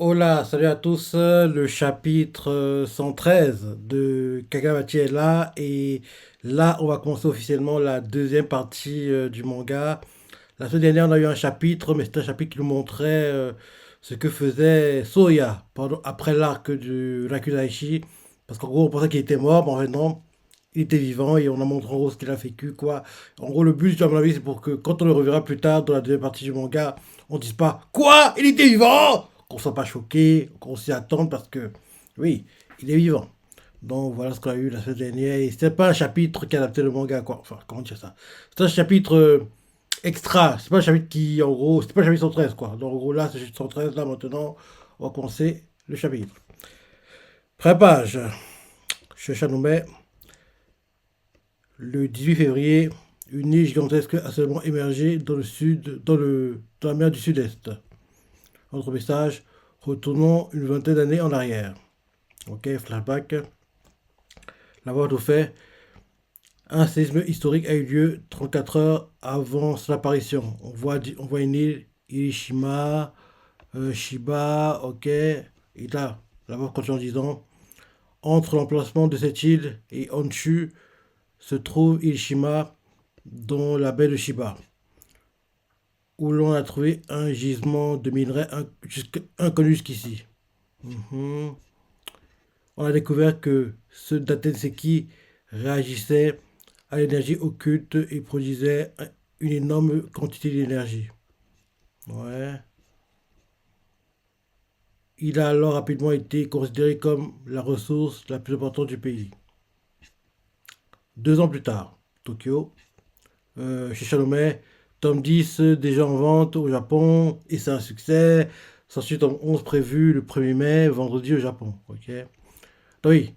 Hola, salut à tous. Le chapitre 113 de Kagamachi est là et là on va commencer officiellement la deuxième partie du manga. La semaine dernière on a eu un chapitre, mais c'était un chapitre qui nous montrait ce que faisait Soya après l'arc du Rakuda'ishi. Parce qu'en gros on pensait qu'il était mort, mais en fait non, il était vivant et on a montré en gros ce qu'il a vécu quoi. En gros le but à mon avis c'est pour que quand on le reverra plus tard dans la deuxième partie du manga, on dise pas quoi? Il était vivant! Qu'on soit pas choqué, qu'on s'y attende parce que oui, il est vivant. Donc voilà ce qu'on a eu la semaine dernière. Et c'était pas un chapitre qui adaptait le manga, quoi. Enfin, comment dire ça? C'est un chapitre extra. C'est pas un chapitre qui, en gros, c'était pas un chapitre 113, quoi. Donc en gros, là, c'est chapitre 113. Là, maintenant, on va commencer le chapitre. Prépage. Chanoumé. Le 18 février, une île gigantesque a seulement émergé dans le sud, dans la mer du sud-est. Autre message, retournons une vingtaine d'années en arrière. Ok, flashback. L'avoir tout fait. Un séisme historique a eu lieu 34 heures avant son apparition. On voit une île, Hirishima, Shiba, ok. Et là, là-bas, continue en disant, entre l'emplacement de cette île et Honshu se trouve Hirishima, dont la baie de Shiba, où l'on a trouvé un gisement de minerais inconnu jusqu'ici. Mhm. On a découvert que ce Datenseki réagissait à l'énergie occulte et produisait une énorme quantité d'énergie. Ouais. Il a alors rapidement été considéré comme la ressource la plus importante du pays. 2 ans plus tard, Tokyo, chez Chalomet, tome 10 déjà en vente au Japon et c'est un succès. S'ensuit tome 11 prévu le 1er mai, vendredi au Japon. Ok. Donc oui,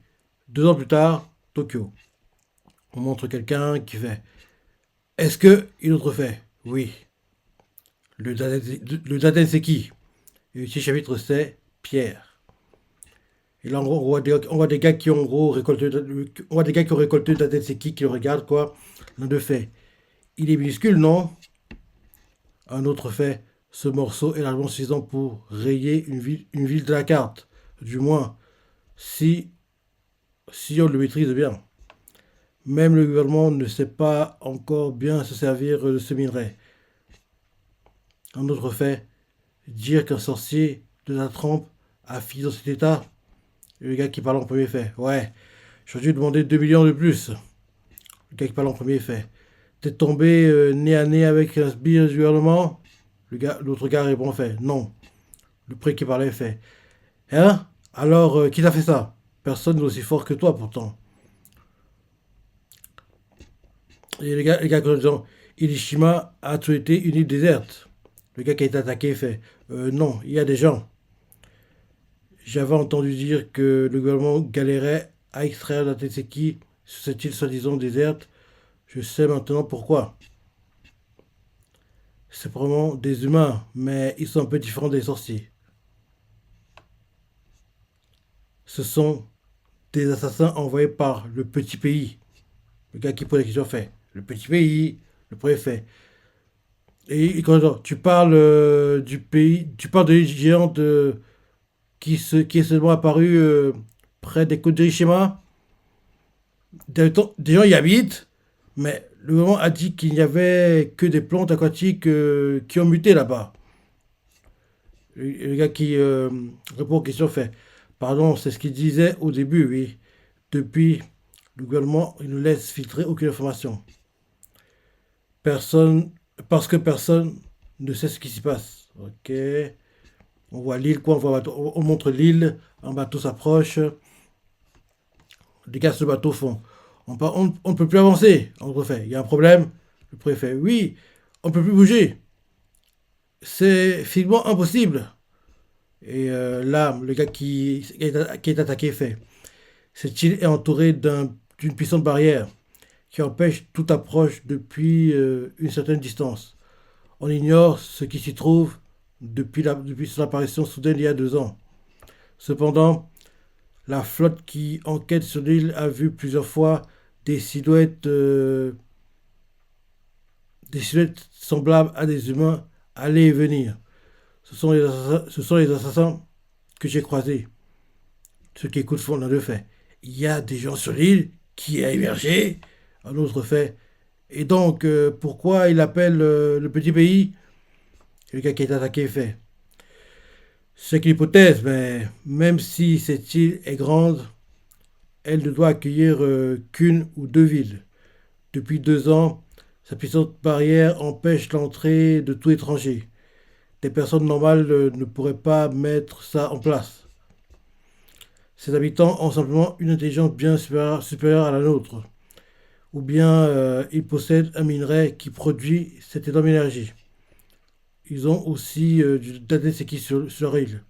2 ans plus tard, Tokyo. On montre quelqu'un qui fait. Est-ce que une autre fait? Oui. Le Daten c'est qui? Et ici, chapitre c'est Pierre. Et là, en gros, on voit des gars qui ont en gros récolté. On voit des gars qui ont récolté le Daten c'est qui le regardent quoi. L'un de fait. Il est minuscule, non? Un autre fait. Ce morceau est largement suffisant pour rayer une ville de la carte. Du moins, si, si on le maîtrise bien. Même le gouvernement ne sait pas encore bien se servir de ce minerai. Un autre fait. Dire qu'un sorcier de la trempe a fini dans cet état. Et le gars qui parle en premier fait. Ouais, j'aurais dû demander 2 millions de plus. Le gars qui parle en premier fait. T'es tombé nez à nez avec un sbire du gouvernement? L'autre gars répond fait. Non. Le prix qui parlait fait. Hein? Alors, qui t'a fait ça? Personne n'est aussi fort que toi pourtant. Et les gars disant, Hirishima a tout été une île déserte. Le gars qui a été attaqué fait. Non, il y a des gens. J'avais entendu dire que le gouvernement galérait à extraire la Tetseki sur cette île soi-disant déserte. Je sais maintenant pourquoi. C'est probablement des humains, mais ils sont un peu différents des sorciers. Ce sont des assassins envoyés par le petit pays. Le gars qui pose la question fait. Le petit pays, le préfet. Et quand tu parles du pays, tu parles de l'île géante qui est seulement apparue près des côtes d'Hiroshima. Des gens y habitent, mais le gouvernement a dit qu'il n'y avait que des plantes aquatiques qui ont muté là-bas. Le gars qui répond aux questions fait. Pardon, c'est ce qu'il disait au début, oui. Depuis, le gouvernement il ne laisse filtrer aucune information. Personne, parce que personne ne sait ce qui s'y passe. Ok. On voit l'île, quoi. On montre l'île. Un bateau s'approche. Les gars sur le bateau font. On ne peut plus avancer. On refait. Il y a un problème. Le préfet. Oui, on ne peut plus bouger. C'est finalement impossible. Et là, le gars qui est attaqué fait. Cette île est entourée d'une puissante barrière qui empêche toute approche depuis une certaine distance. On ignore ce qui s'y trouve depuis son apparition soudaine il y a 2 ans. Cependant, la flotte qui enquête sur l'île a vu plusieurs fois des silhouettes, euh, des silhouettes semblables à des humains aller et venir. Ce sont les assassins que j'ai croisés. Ceux qui écoutent font l'un d'eux fait. Il y a des gens sur l'île qui a émergé. Un autre fait. Et donc, pourquoi il appelle le petit pays? Le gars qui est attaqué fait. C'est qu'une hypothèse, mais même si cette île est grande, elle ne doit accueillir qu'une ou deux villes. Depuis 2 ans, sa puissante barrière empêche l'entrée de tout étranger. Des personnes normales ne pourraient pas mettre ça en place. Ses habitants ont simplement une intelligence bien supérieure à la nôtre. Ou bien ils possèdent un minerai qui produit cette énorme énergie. Ils ont aussi du Dadeseki sur leur île.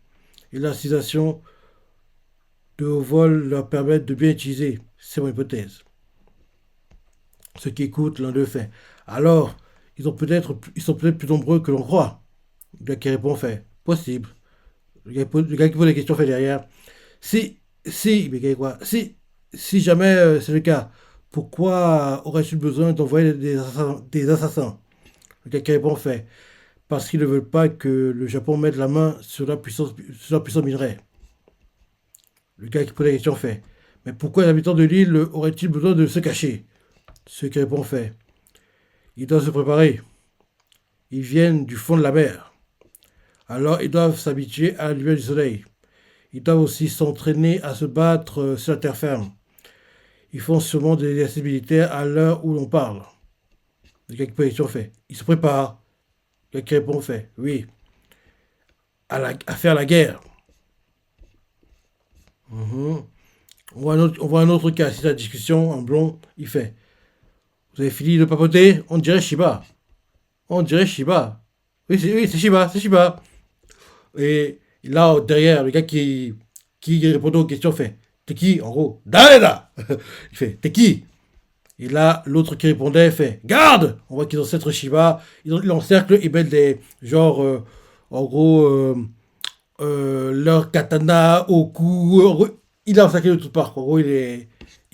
Et la civilisation de haut vol leur permet de bien utiliser. C'est mon hypothèse. Ceux qui écoutent l'un d'eux fait. Alors, ils sont peut-être plus nombreux que l'on croit. Le gars qui répond fait. Possible. Le gars qui pose la question fait derrière. Si, mais quoi? Si jamais c'est le cas, pourquoi aurais-tu besoin d'envoyer des assassins? Le gars qui répond fait. Parce qu'ils ne veulent pas que le Japon mette la main sur la puissance minerai. Le gars qui pose la question fait. Mais pourquoi les habitants de l'île auraient-ils besoin de se cacher? Ce qui répond fait. Ils doivent se préparer. Ils viennent du fond de la mer. Alors ils doivent s'habituer à la lumière du soleil. Ils doivent aussi s'entraîner à se battre sur la terre ferme. Ils font sûrement des exercices militaires à l'heure où l'on parle. Le gars qui pose la question fait. Ils se préparent. Le gars qui répond fait. Oui. À faire la guerre. Mhm. On voit un autre cas. Si la discussion en blond, il fait. Vous avez fini de papoter? On dirait Shiba. On dirait Shiba. Oui, c'est Shiba, c'est Shiba. Et là, derrière, le gars qui répondait aux questions fait. T'es qui, en gros? Daleda. Il fait. T'es qui? Et là, l'autre qui répondait fait. Garde. On voit qu'ils ont cette Shiba. Ils encerclent, ils mettent des. Genre, en gros, leur katana au cou. Il a encerclé de toutes parts. En gros, il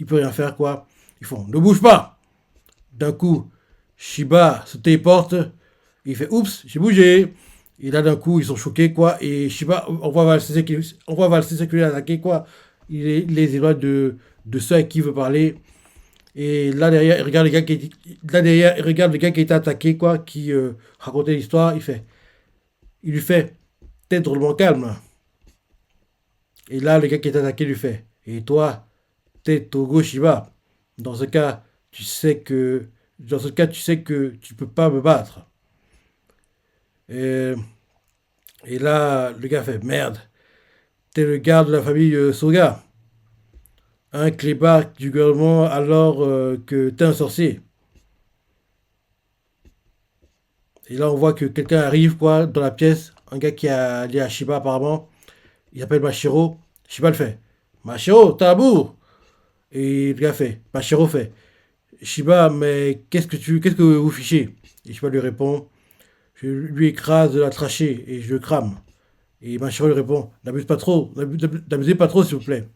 peut rien faire, quoi. Ils font. Ne bouge pas. D'un coup, Shiba se téléporte. Il fait oups, j'ai bougé. Et là, d'un coup, ils sont choqués, quoi. Et Shiba, on voit Valsese qui attaquer, quoi. Il les éloigne de ceux à qui il veut parler. Et là, derrière, il regarde le gars qui a été attaqué, quoi, qui racontait l'histoire. Il lui fait, t'es drôlement calme. Et là, le gars qui est attaqué lui fait, et toi, t'es Togo Shiba. Dans ce cas, dans ce cas, tu sais que tu peux pas me battre. Et, et là, le gars fait merde. T'es le garde de la famille Soga. Un clébard du gouvernement alors que t'es un sorcier. Et là, on voit que quelqu'un arrive quoi dans la pièce. Un gars qui a lié à Shiba apparemment. Il s'appelle Mashiro. Shiba le fait. Mashiro, tabour. Et le gars fait. Mashiro fait. Shiba, mais qu'est-ce que vous fichez? Et Shiba lui répond. Je lui écrase la trachée et je le crame. Et Mashiro lui répond, n'abuse pas trop, n'abusez pas trop s'il vous plaît.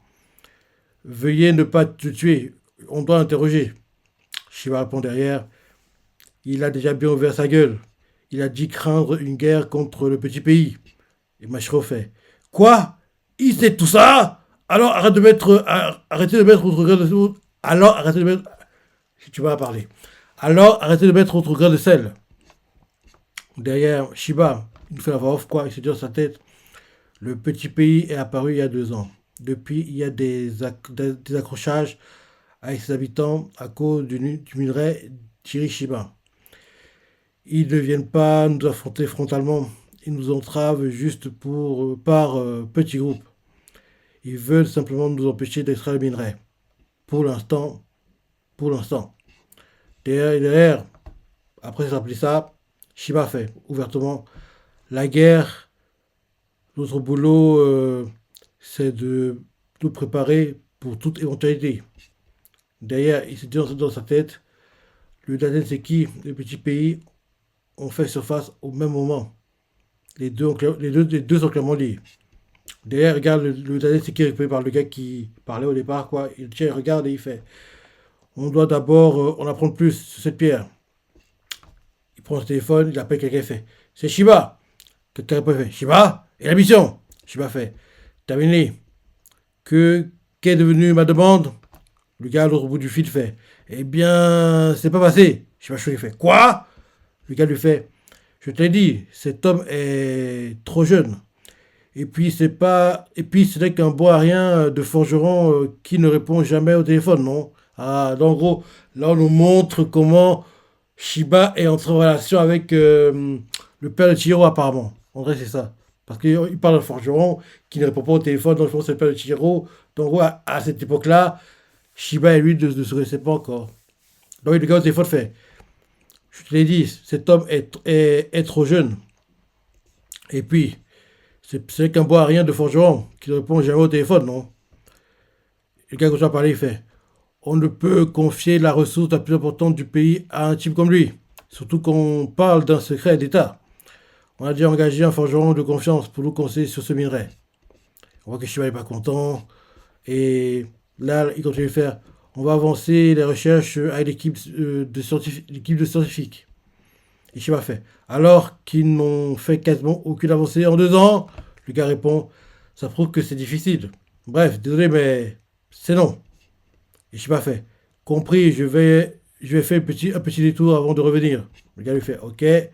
Veuillez ne pas te tuer, on doit l'interroger. Shiba répond derrière, il a déjà bien ouvert sa gueule. Il a dit craindre une guerre contre le petit pays. Et Mashiro fait, quoi? Il sait tout ça? Alors arrêtez de mettre votre grain de alors arrêtez de mettre, si tu vas parler. Alors arrêtez de mettre votre grain de sel. Derrière Shiba, il fait la voix off quoi, il se dit dans sa tête. Le petit pays est apparu il y a 2 ans. Depuis, il y a des accrochages avec ses habitants à cause du minerai Chirishiba. Ils ne viennent pas nous affronter frontalement. Ils nous entravent juste par petits groupes. Ils veulent simplement nous empêcher d'extraire le minerai. Pour l'instant, pour l'instant. Derrière, après s'être appelé ça, Shiba fait ouvertement la guerre. Notre boulot, c'est de nous préparer pour toute éventualité. Derrière, il se dit dans sa tête, le Daden Seki, le petit pays, ont fait surface au même moment. Les deux sont clairement liés. Derrière, regarde le Daden Seki récupéré par le gars qui parlait au départ, quoi. Il tient, il regarde et il fait, on doit d'abord en apprendre plus sur cette pierre. Il prend son téléphone, il appelle quelqu'un et fait, c'est Shiba. Quelqu'un répond, fait, Shiba? Et la mission? Shiba fait, Terminé. Qu'est devenu ma demande? Le gars à l'autre bout du fil fait. Eh bien, c'est pas passé. Je sais pas ce qu'il fait. Quoi? Le gars lui fait. Je t'ai dit, cet homme est trop jeune. Et puis c'est pas. Et puis ce n'est qu'un bois à rien de forgeron qui ne répond jamais au téléphone, non? Ah, donc en gros, là on nous montre comment Shiba est entré en relation avec le père de Chihiro apparemment. En vrai c'est ça. Parce qu'il parle d'un forgeron qui ne répond pas au téléphone, donc je pense que c'est le père de Chihiro. Donc en gros, à cette époque-là, Shiba et lui ne se connaissaient pas encore. Donc le gars au téléphone fait. Je te l'ai dit, cet homme est trop jeune. Et puis, c'est qu'un bois à rien de forgeron qui ne répond jamais au téléphone, non? Le gars continue à parler, il fait. On ne peut confier la ressource la plus importante du pays à un type comme lui. Surtout qu'on parle d'un secret d'État. On a déjà engagé un forgeron de confiance pour nous conseiller sur ce minerai. On voit que Shiba n'est pas content. Et là, il continue de faire. On va avancer les recherches avec l'équipe de scientifiques. Et Shiba fait. Alors qu'ils n'ont fait quasiment aucune avancée en 2 ans, le gars répond. Ça prouve que c'est difficile. Bref, désolé, mais c'est non. Et Shiba fait. Compris, je vais faire un petit détour avant de revenir. Le gars lui fait. Ok. Et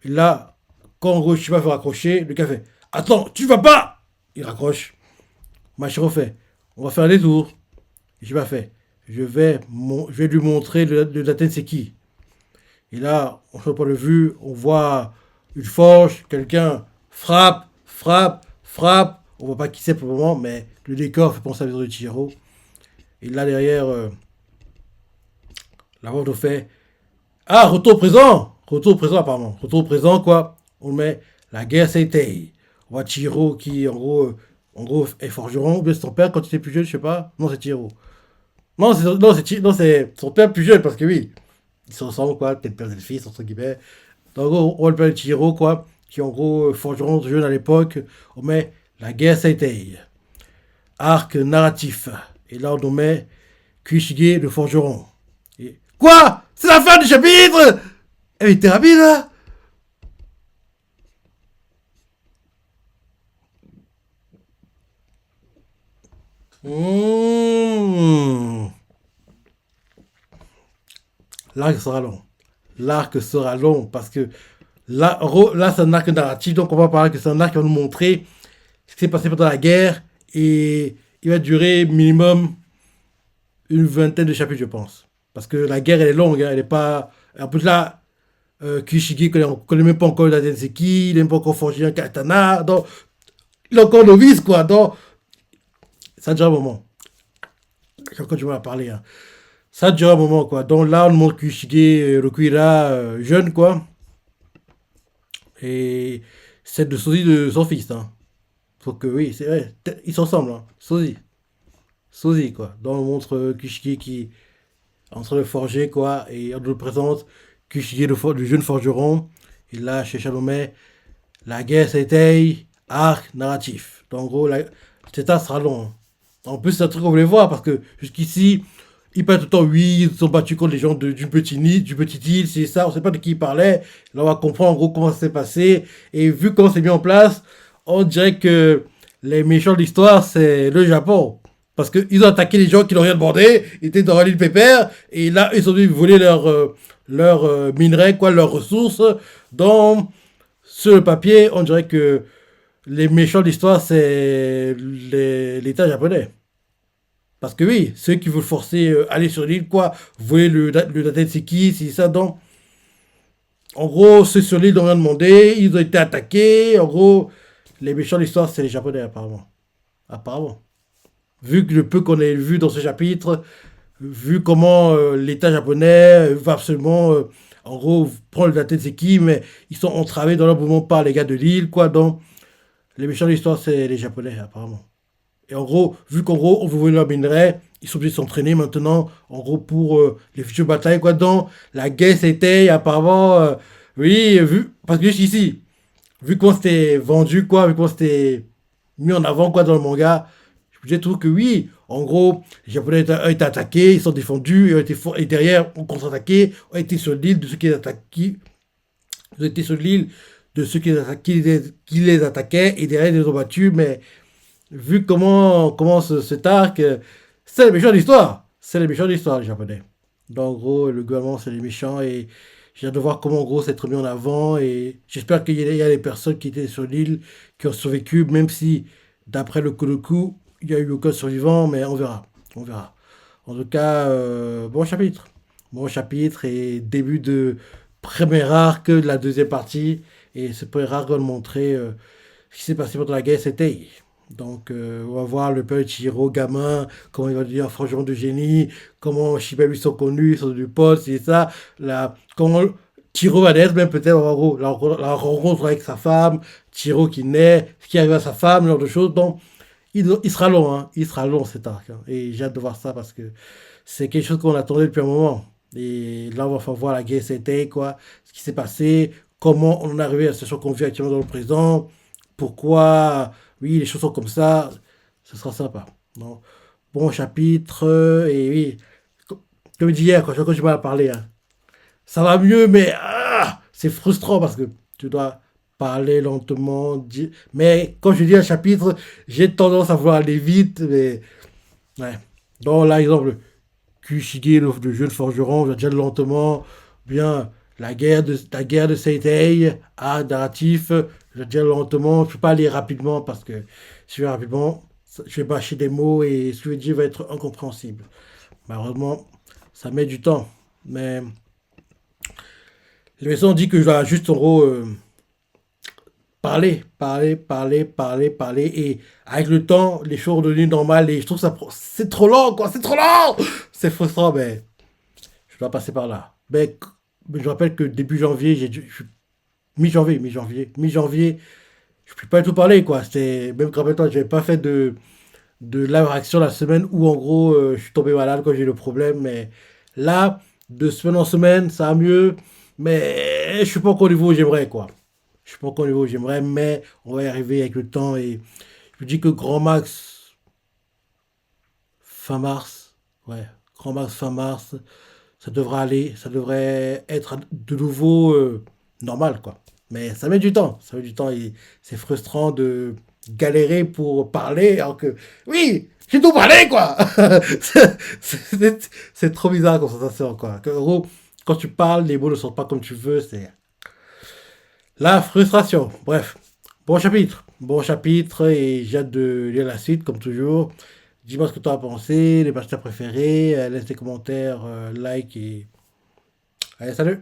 là, quand en gros Shiba veut raccrocher, le gars fait. Attends, tu vas pas! Il raccroche. Machiro fait. On va faire un détour. Et Shiba fait. Je vais lui montrer le latin c'est qui. Et là, on change pas de vue, on voit une forge, quelqu'un frappe, frappe, frappe. On voit pas qui c'est pour le moment, mais le décor fait penser à la maison de Chihiro. Et là derrière, la voix nous fait. Ah, retour au présent! Retour au présent apparemment. Retour au présent quoi. On met la guerre c'était. On voit Chihiro qui en gros est forgeron. Ou bien c'est son père quand il était plus jeune, je sais pas. Non, c'est Chihiro. Non, c'est son père plus jeune parce que oui. Ils se ressemblent, quoi, peut-être père et le fils, entre guillemets. Donc, en gros, on va le père de Chihiro, quoi, qui en gros, forgeron de jeune à l'époque. On met la guerre Seitei, arc narratif. Et là, on met Kuishige le forgeron. Et... Quoi? C'est la fin du chapitre! Elle était rapide, là! Mmh. L'arc sera long. L'arc sera long parce que là c'est un arc narratif, donc on va parler que c'est un arc qui va nous montrer ce qui s'est passé pendant la guerre et il va durer minimum une vingtaine de chapitres, je pense. Parce que la guerre, elle est longue, hein, elle est pas. En plus, là, Kishigi ne connaît même pas encore la Denseki, il n'est même pas encore forgé un katana, donc il est encore novice, quoi. Donc, ça dure un moment. J'ai encore du mal à parler, hein. Ça dure un moment, quoi. Donc là, on montre Kishige Rokuira jeune, quoi. Et c'est de sosie de son fils, hein. Faut que, oui, c'est vrai, ils s'ensemble, hein. Sosie, quoi. Donc on montre Kishige qui est en train de forger, quoi. Et on nous présente Kishige, le jeune forgeron. Et là, chez Chalomet, la guerre c'était arc narratif. Donc en gros, cet arc sera long, hein. En plus, c'est un truc qu'on voulait voir parce que jusqu'ici, ils parlent tout le temps, oui, ils se sont battus contre les gens du petit nid, du petit île, c'est ça, on sait pas de qui ils parlaient. Là, on va comprendre en gros comment ça s'est passé. Et vu comment c'est mis en place, on dirait que les méchants de l'histoire, c'est le Japon. Parce qu'ils ont attaqué les gens qui n'ont rien demandé, ils étaient dans l'île Pépère, et là, ils ont dû voler leur minerai, quoi, leurs ressources. Donc, sur le papier, on dirait que les méchants de l'histoire, c'est l'État japonais. Parce que oui, ceux qui veulent forcer aller sur l'île, quoi, voler le data c'est qui, c'est ça, donc. En gros, ceux sur l'île n'ont rien demandé, ils ont été attaqués. En gros, les méchants de l'histoire, c'est les Japonais, apparemment. Apparemment. Vu que le peu qu'on a vu dans ce chapitre, vu comment l'État japonais va absolument, en gros, prendre le data c'est qui, mais ils sont entravés dans leur mouvement par les gars de l'île, quoi, donc. Les méchants de l'histoire, c'est les Japonais, apparemment. Et en gros, vu qu'en gros, on veut voler leur minerai, ils sont obligés de s'entraîner maintenant, en gros, pour les futures batailles, quoi. Donc, la guerre, c'était apparemment, oui, parce que jusqu'ici, vu comment c'était vendu, quoi, vu comment c'était mis en avant, quoi, dans le manga, je trouve que oui, en gros, les Japonais ont été attaqués, ils sont défendus, et derrière, on contre-attaqué, ont été sur l'île de ceux qui les attaquaient, ils ont été sur l'île de ceux qui les attaquaient, et derrière, ils les ont battus, mais vu comment commence cet arc, c'est les méchants d'histoire. C'est les méchants d'histoire, les Japonais. Donc, en gros, le gouvernement, c'est les méchants et j'ai hâte de voir comment, en gros, c'est mis en avant. Et j'espère qu'il y a des personnes qui étaient sur l'île qui ont survécu, même si, d'après le coup, il y a eu aucun survivant, mais on verra. On verra. En tout cas, bon chapitre. Bon chapitre et début de premier arc de la deuxième partie. Et ce premier arc va nous montrer ce qui s'est passé pendant la guerre, c'était. Donc, on va voir le père Chihiro, gamin, comment il va devenir forgeron de génie, comment Shiba lui sont connus, ils sont du pote, c'est ça. Comment Chihiro va naître, même peut-être, en gros, la rencontre avec sa femme, Chihiro qui naît, ce qui arrive à sa femme, ce genre de choses. Donc, il sera long, hein, il sera long cet arc, hein. Et j'ai hâte de voir ça parce que c'est quelque chose qu'on attendait depuis un moment. Et là, on va enfin voir la guerre, c'était quoi, ce qui s'est passé, comment on est arrivé à la situation qu'on vit actuellement dans le présent, pourquoi, oui, les choses sont comme ça, ce sera sympa. Donc, bon chapitre, et oui, comme je dis hier, quand je m'en parler, hein, ça va mieux, mais c'est frustrant parce que tu dois parler lentement, mais quand je dis un chapitre, j'ai tendance à vouloir aller vite, mais ouais. Donc là, exemple, Kushige, le jeune forgeron, je déjà lentement, bien la guerre de Seitei, narratif, je déjà lentement, je ne peux pas aller rapidement parce que si je vais rapidement, je vais bâcher des mots et ce que je dis va être incompréhensible. Malheureusement, ça met du temps. Mais les maisons dit que je dois juste en gros parler, parler, parler, parler, parler et avec le temps, les choses sont devenues normales et je trouve ça c'est trop lent quoi, c'est trop lent, c'est frustrant mais je dois passer par là. Mais je rappelle que début janvier, mi-janvier, je ne peux pas du tout parler, quoi. C'était, même quand toi, j'avais pas fait de live action la semaine où, en gros, je suis tombé malade quand j'ai eu le problème. Mais là, de semaine en semaine, ça va mieux. Mais je suis pas encore au niveau où j'aimerais, quoi. Je suis pas encore au niveau où j'aimerais, mais on va y arriver avec le temps. Et je me dis que Grand Max, fin mars, ouais, Grand Max fin mars, ça devrait aller, ça devrait être de nouveau normal, quoi. Mais ça met du temps, ça met du temps et c'est frustrant de galérer pour parler alors que, oui, j'ai tout parlé, quoi. C'est trop bizarre comme sensation, quoi. En gros, quand tu parles, les mots ne sortent pas comme tu veux, c'est la frustration. Bref, bon chapitre et j'ai hâte de lire la suite, comme toujours. Dis-moi ce que tu as pensé, les passages préférés, laisse des commentaires, like et... Allez, salut!